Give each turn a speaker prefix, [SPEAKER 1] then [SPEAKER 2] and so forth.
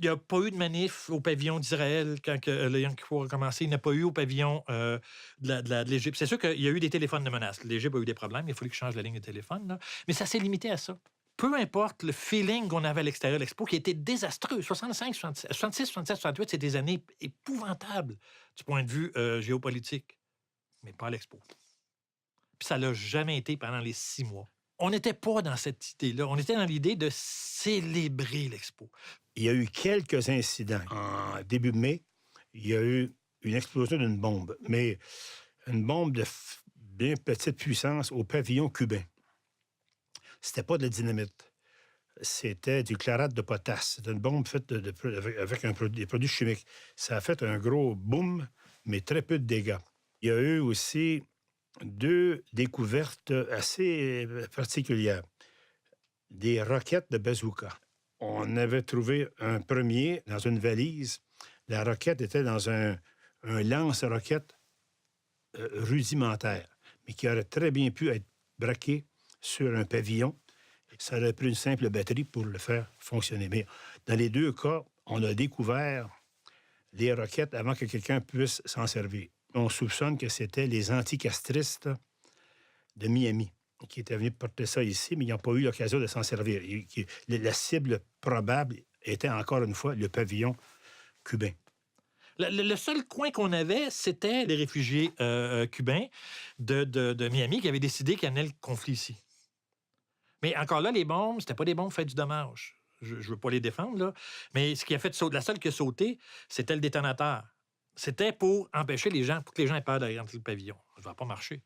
[SPEAKER 1] Il n'y a pas eu de manif au pavillon d'Israël quand le Yom Kippour a commencé. Il n'y a pas eu au pavillon de l'Égypte. C'est sûr qu'il y a eu des téléphones de menace. L'Égypte a eu des problèmes. Il a fallu qu'ils changent la ligne de téléphone. Là. Mais ça s'est limité à ça. Peu importe le feeling qu'on avait à l'extérieur de l'Expo, qui était désastreux. 65, 66, 67, 68, c'est des années épouvantables du point de vue géopolitique. Mais pas à l'Expo. Puis ça l'a jamais été pendant les 6 mois. On n'était pas dans cette idée-là. On était dans l'idée de célébrer l'Expo.
[SPEAKER 2] Il y a eu quelques incidents. En début mai, il y a eu une explosion d'une bombe, mais une bombe de bien petite puissance au pavillon cubain. C'était pas de la dynamite. C'était du chlorate de potasse. C'était une bombe faite avec des produits chimiques. Ça a fait un gros boom, mais très peu de dégâts. Il y a eu aussi 2 découvertes assez particulières. Des roquettes de bazooka. On avait trouvé un premier dans une valise. La roquette était dans un lance-roquette rudimentaire, mais qui aurait très bien pu être braqué sur un pavillon. Ça aurait pris une simple batterie pour le faire fonctionner. Mais dans les 2 cas, on a découvert les roquettes avant que quelqu'un puisse s'en servir. On soupçonne que c'était les anticastristes de Miami qui étaient venus porter ça ici, mais ils n'ont pas eu l'occasion de s'en servir. La cible probable était, encore une fois, le pavillon cubain.
[SPEAKER 1] Le seul coin qu'on avait, c'était les réfugiés cubains de Miami qui avaient décidé qu'ils amenaient le conflit ici. Mais encore là, les bombes, c'était pas des bombes faites du dommage. Je veux pas les défendre, là. Mais ce qui a fait sauter, la seule qui a sauté, c'était le détonateur. C'était pour empêcher les gens, pour que les gens aient peur d'aller rentrer le pavillon. Ça va pas marcher.